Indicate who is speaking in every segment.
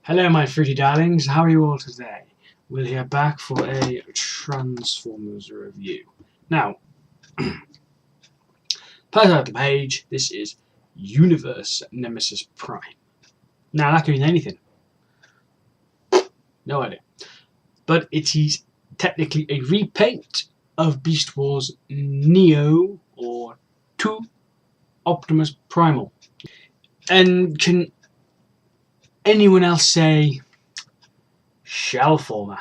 Speaker 1: Hello my fruity darlings, how are you all today? We're here back for a Transformers review. Now, first out the page, this is Universe Nemesis Prime. Now that could mean anything. No idea. But it is technically a repaint of Beast Wars Neo or 2 Optimus Primal. And can anyone else say Shellformer?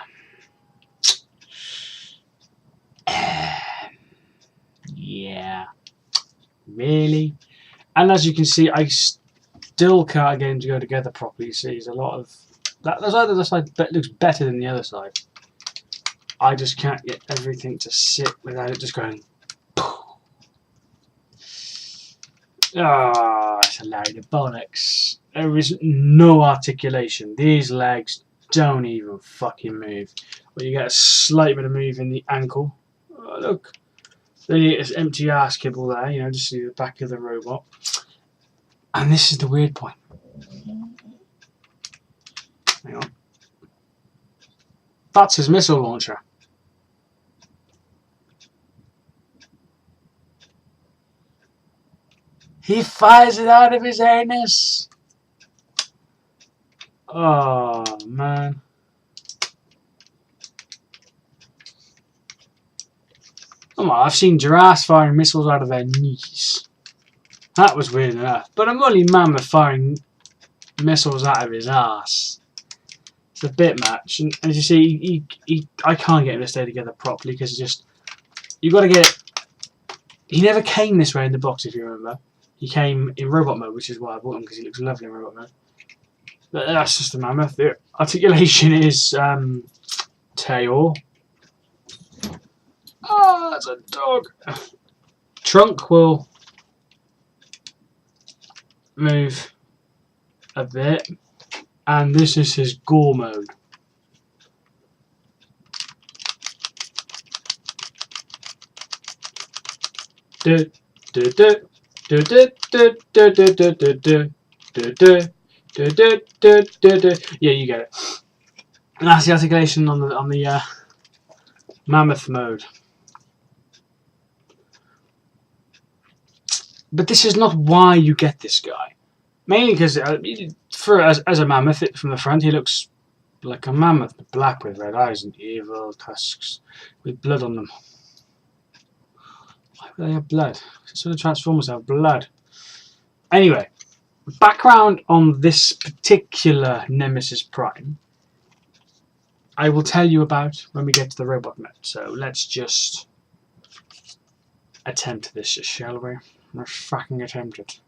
Speaker 1: Yeah, really? And as you can see, I still can't get them to go together properly. See, there's a lot of that. There's either the side that looks better than the other side. I just can't get everything to sit without it just going. Ah, it's a load of bollocks. There is no articulation. These legs don't even fucking move. Well, you get a slight bit of move in the ankle. Oh, look. Then you get this empty ass kibble there, you know, just see the back of the robot. And this is the weird point. Hang on. That's his missile launcher. He fires it out of his anus. Oh, man. Come on, I've seen giraffes firing missiles out of their knees. That was weird enough. But a woolly mammoth firing missiles out of his ass. It's a bit much. And as you see, I can't get him to stay together properly because it's just... You've got to get it... He never came this way in the box, if you remember. He came in robot mode, which is why I bought him, because he looks lovely in robot mode. But that's just a mammoth. The articulation is tail. Oh, that's a dog. Trunk will move a bit, and this is his gore mode. Yeah, you get it. And that's the articulation on the mammoth mode. But this is not why you get this guy. Mainly because as a mammoth from the front, he looks like a mammoth, black with red eyes and evil tusks with blood on them. Why would they have blood? So the Transformers have blood. Anyway, background on this particular Nemesis Prime, I will tell you about when we get to the robot mode. So let's just attempt this, shall we? Let's fucking attempt it.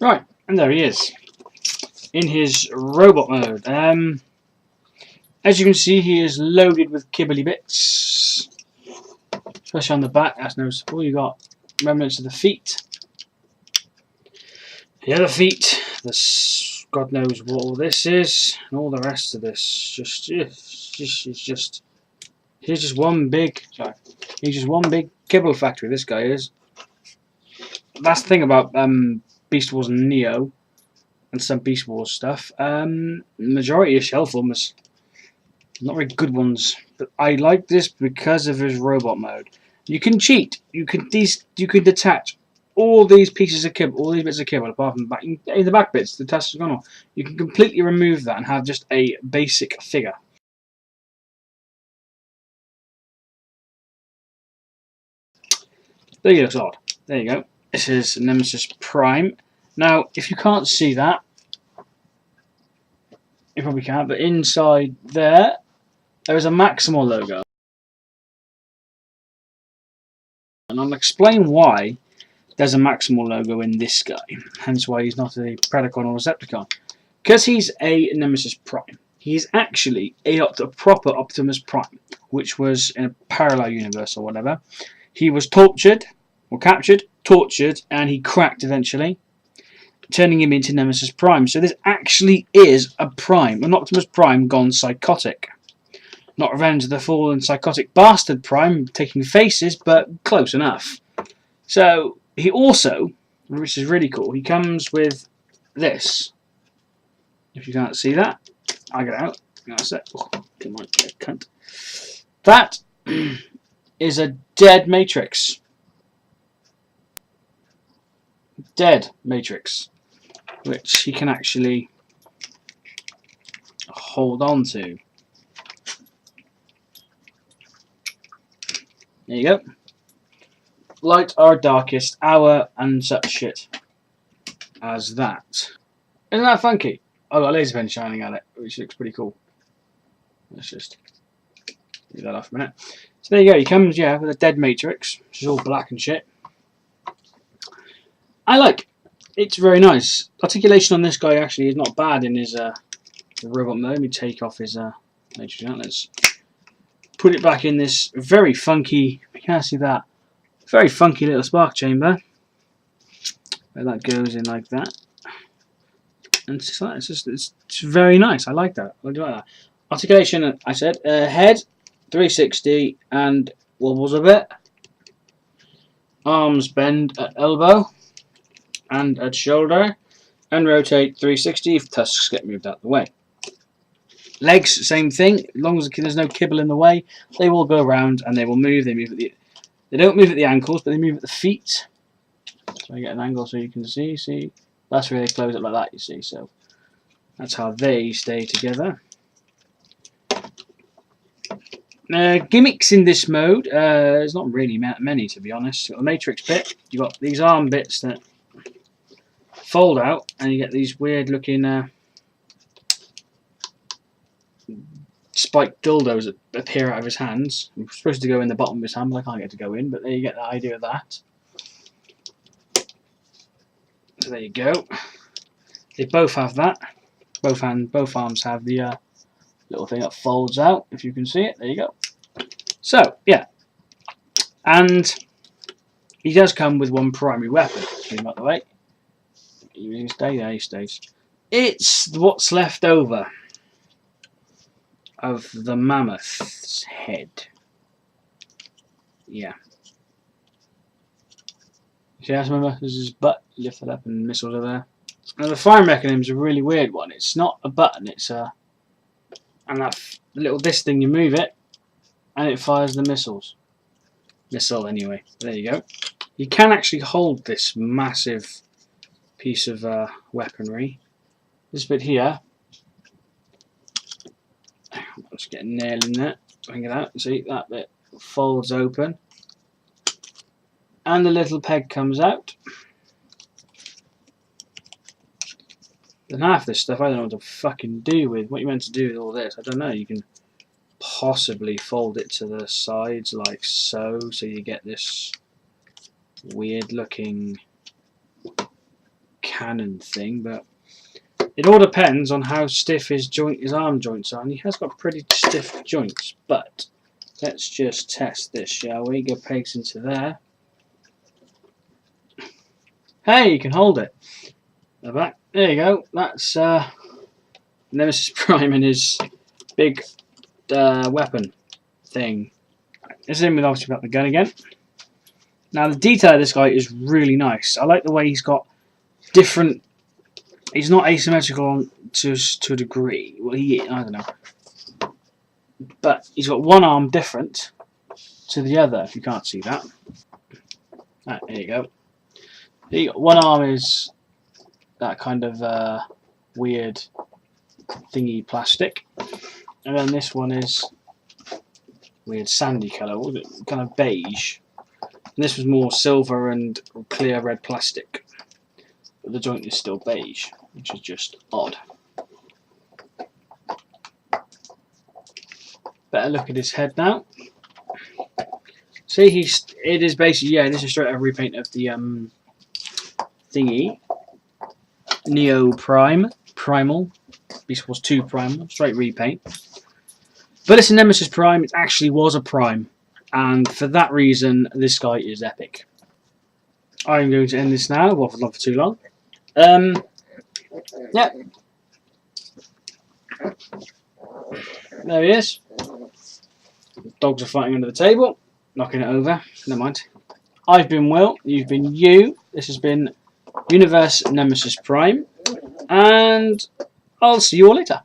Speaker 1: Right, and there he is, in his robot mode. As you can see, he is loaded with kibbly bits, especially on the back. That's noticeable. You got remnants of the feet, The other feet, this God knows what all this is, and all the rest of this. He's just one big kibble factory. This guy is. That's the thing about Beast Wars and Neo, and some Beast Wars stuff. Majority of shell formers, not very good ones. But I like this because of his robot mode. You can cheat. You can detach all these pieces of kibble, all these bits of kibble, apart from the back bits. The test has gone off. You can completely remove that and have just a basic figure. There looks odd. There you go. This is Nemesis Prime. Now, if you can't see that, you probably can't, but inside there is a Maximal logo. And I'll explain why there's a Maximal logo in this guy, hence why he's not a Predacon or Recepticon. Because he's a Nemesis Prime. He's actually a proper Optimus Prime, which was in a parallel universe or whatever. He was tortured, or captured, tortured, and he cracked eventually, turning him into Nemesis Prime. So this actually is a Prime, an Optimus Prime gone psychotic. Not Revenge of the Fallen Psychotic Bastard Prime taking faces, but close enough. So he also, which is really cool, he comes with this. If you can't see that, I get out. That's it. Oh, come on, cunt. That is a dead Matrix. Dead Matrix, which he can actually hold on to. There you go. Light our darkest hour and such shit as that. Isn't that funky? I've got a laser pen shining at it, which looks pretty cool. Let's just leave that off a minute. So there you go. He comes, yeah, with a dead Matrix, which is all black and shit. I like. It's very nice. Articulation on this guy actually is not bad in his robot mode. Let me take off his Matrix out. Let's put it back in this very funky. You can't see that. Very funky little spark chamber. Where that goes in like that. And it's just like, it's very nice. I like that. I like that. Articulation, I said, head 360 and wobbles a bit. Arms bend at elbow and at shoulder, and rotate 360 if tusks get moved out of the way. Legs, same thing. As long as there's no kibble in the way, they will go around and they will move. They don't move at the ankles, but they move at the feet. So I get an angle so you can see. See, that's where they close it like that. You see, so that's how they stay together. Gimmicks in this mode. There's not really many, to be honest. You've got the Matrix bit. You've got these arm bits that fold out, and you get these weird looking spiked dildos that appear out of his hands. I'm supposed to go in the bottom of his hand, but I can't get to go in, but there you get the idea of that. So there you go. They both have that. Both arms have the little thing that folds out, if you can see it. There you go. So, yeah. And he does come with one primary weapon. Move him out the way. You can stay there, he stays. It's what's left over of the mammoth's head. Yeah. See, remember, there's his butt lifted up and missiles are there. Now the firing mechanism is a really weird one. It's not a button, it's a... And that little this thing, you move it, and it fires the missiles. Missile, anyway. There you go. You can actually hold this massive piece of weaponry. This bit here. I'll just get a nail in there. Bring it out. See, that bit folds open. And the little peg comes out. And half this stuff I don't know what to fucking do with. What you meant to do with all this, I don't know. You can possibly fold it to the sides like so, so you get this weird looking cannon thing, but it all depends on how stiff his arm joints are, and he has got pretty stiff joints. But let's just test this, shall we? Go pegs into there. Hey, you can hold it. the back. There you go. That's Nemesis Prime and his big weapon thing. This is him with obviously got the gun again. Now the detail of this guy is really nice. I like the way he's got different. He's not asymmetrical to a degree. Well, I don't know, but he's got one arm different to the other. If you can't see that, there you go. One arm is that kind of weird thingy plastic, and then this one is weird sandy colour, kind of beige. And this was more silver and clear red plastic, but the joint is still beige, which is just odd. Better look at his head now. See, it is basically, yeah, this is straight out repaint of the thingy, Neo Primal, Beast Wars 2 Primal, straight repaint. But it's a Nemesis Prime, it actually was a Prime, and for that reason, this guy is epic. I'm going to end this now, I've waffled on for too long. Yeah. There he is. Dogs are fighting under the table, knocking it over, never mind. I've been Will, you've been you, this has been Universe Nemesis Prime, and I'll see you all later.